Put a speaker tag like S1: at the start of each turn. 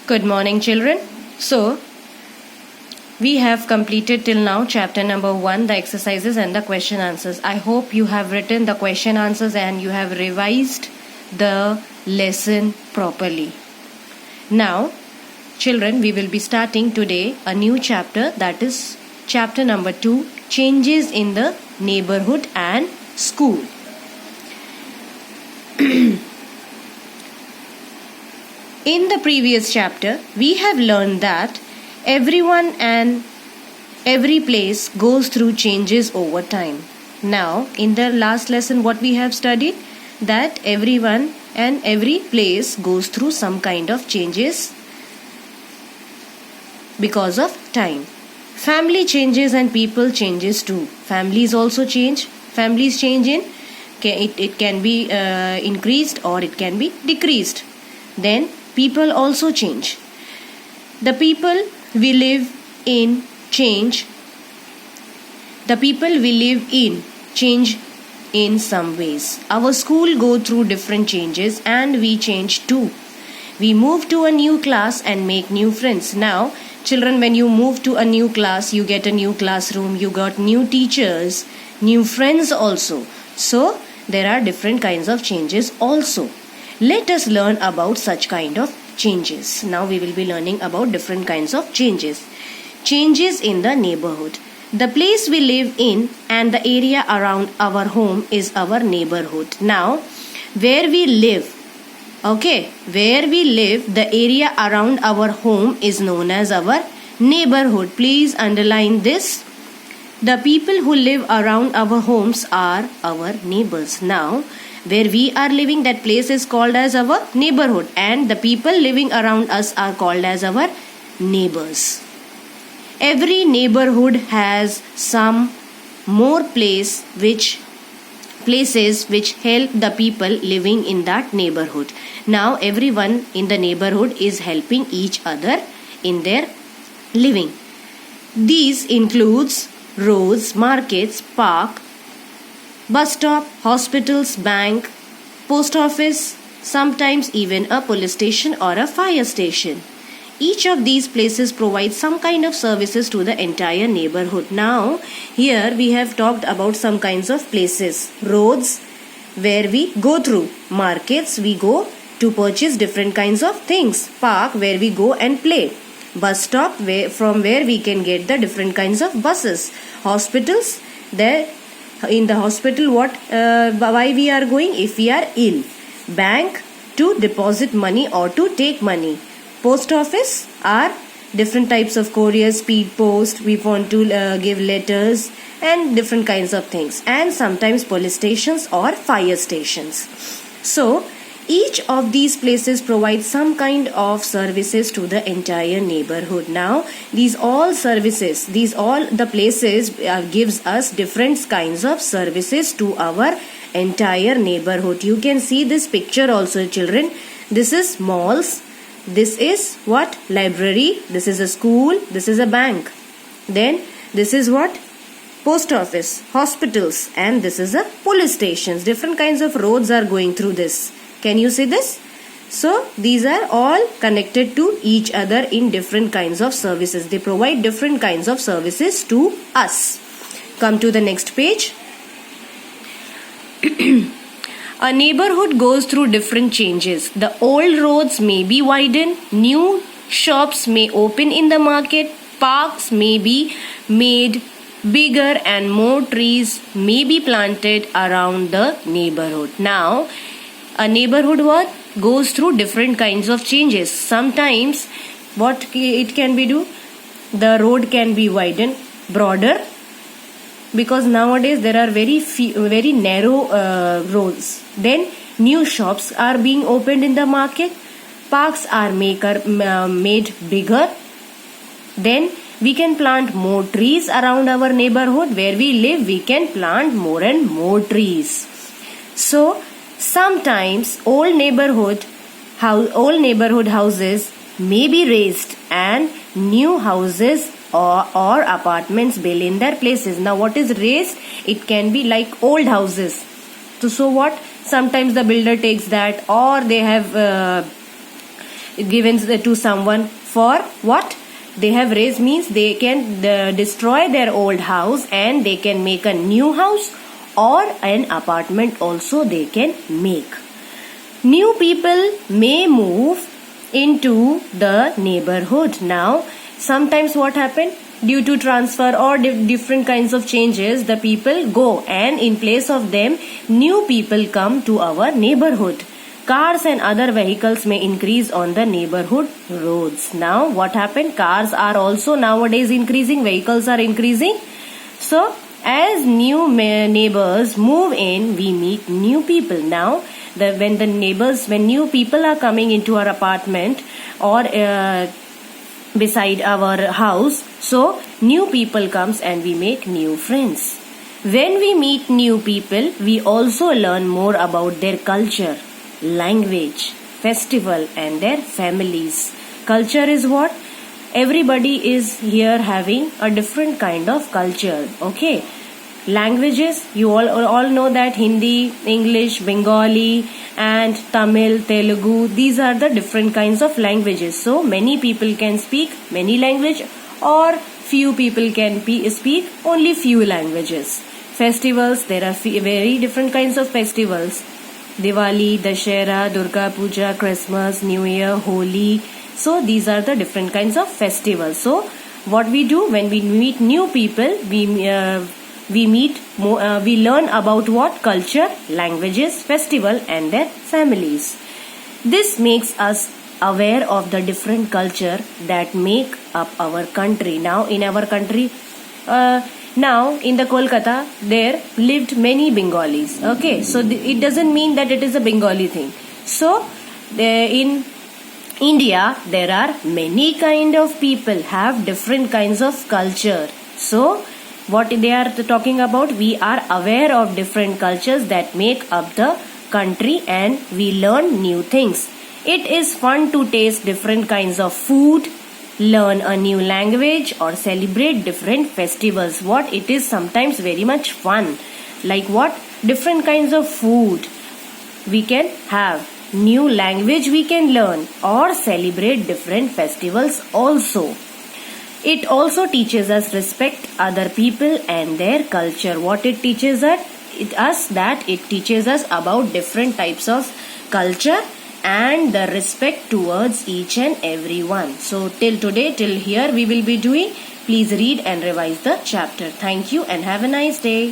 S1: Good morning, children. So, we have completed till now chapter number 1, the exercises and the question answers. I hope you have written the question answers and you have revised the lesson properly. Now, children, we will be starting today a new chapter, that is chapter number 2, changes in the neighborhood and school. In the previous chapter, we have learned that everyone and every place goes through changes over time. Now, in the last lesson, what we have studied? That everyone and every place goes through some kind of changes because of time. Family changes and people changes too. Families also change. Families change in, it can be increased or it can be decreased. Then people also change. The people we live in change. The people we live in change in some ways. Our school go through different changes and we change too. We move to a new class and make new friends. Now, children, when you move to a new class, you get a new classroom, you got new teachers, new friends also. So, there are different kinds of changes also. Let us learn about such kind of changes. Now we will be learning about different kinds of changes. Changes in the neighborhood. The place we live in and the area around our home is our neighborhood. Now, where we live, where we live, the area around our home is known as our neighborhood. Please underline this. The people who live around our homes are our neighbors. Now, where we are living, that place is called as our neighborhood, and the people living around us are called as our neighbors. Every neighborhood has some more places which help the people living in that neighborhood. Now everyone in the neighborhood is helping each other in their living. These includes roads, markets, park, bus stop, hospitals, bank, post office, sometimes even a police station or a fire station. Each of these places provides some kind of services to the entire neighborhood. Now, here we have talked about some kinds of places. Roads, where we go through. Markets, we go to purchase different kinds of things. Park, where we go and play. Bus stop, from where we can get the different kinds of buses. Hospitals, there in the hospital, why we are going? If we are ill. Bank, to deposit money or to take money. Post office are different types of courier, speed post, we want to give letters and different kinds of things, and sometimes police stations or fire stations. So each of these places provides some kind of services to the entire neighborhood. Now, these all the places gives us different kinds of services to our entire neighborhood. You can see this picture also, children. This is malls. This is what? Library. This is a school. This is a bank. Then this is what? Post office, hospitals, and this is a police stations. Different kinds of roads are going through this. Can you see this? So, these are all connected to each other in different kinds of services. They provide different kinds of services to us. Come to the next page. A neighborhood goes through different changes. The old roads may be widened, new shops may open in the market, parks may be made bigger, and more trees may be planted around the neighborhood. Now, a neighborhood goes through different kinds of changes. Sometimes what it can be do? The road can be widened, broader, because nowadays there are very narrow roads. Then new shops are being opened in the market. Parks are made bigger. Then we can plant more trees around our neighborhood. Where we live, we can plant more and more trees. So sometimes old neighborhood houses may be raised and new houses or apartments built in their places. Now, what is raised? It can be like old houses. So what? Sometimes the builder takes that, or they have given to someone for what? They have raised means they can destroy their old house and they can make a new house, or an apartment also they can make. New people may move into the neighborhood. Now, sometimes what happen? Due to transfer or different kinds of changes, the people go, and in place of them, new people come to our neighborhood. Cars and other vehicles may increase on the neighborhood roads. Now, what happened? Cars are also nowadays increasing, vehicles are increasing. So, as new neighbors move in, we meet new people. Now, when new people are coming into our apartment or beside our house, so new people comes and we make new friends. When we meet new people, we also learn more about their culture, language, festival and their families. Culture is what? Everybody is here having a different kind of culture. Okay. Languages, you all know that Hindi, English, Bengali and Tamil, Telugu, these are the different kinds of languages. So many people can speak many languages, or few people can speak only few languages. Festivals, there are very different kinds of festivals. Diwali, Dashera, Durga Puja, Christmas, New Year, Holi. So these are the different kinds of festivals. So what we do when we meet new people, we learn about what? Culture, languages, festival and their families. This makes us aware of the different culture that make up our country. Now in our country, now in the Kolkata, there lived many Bengalis. Okay, so it doesn't mean that it is a Bengali thing. So in India, there are many kind of people, have different kinds of culture. So what they are talking about, we are aware of different cultures that make up the country and we learn new things. It is fun to taste different kinds of food, learn a new language or celebrate different festivals. What it is sometimes very much fun. Like what? Different kinds of food we can have, new language we can learn, or celebrate different festivals also. It also teaches us respect other people and their culture. What it teaches us? It teaches us about different types of culture and the respect towards each and every one. So till here we will be doing. Please read and revise the chapter. Thank you and have a nice day.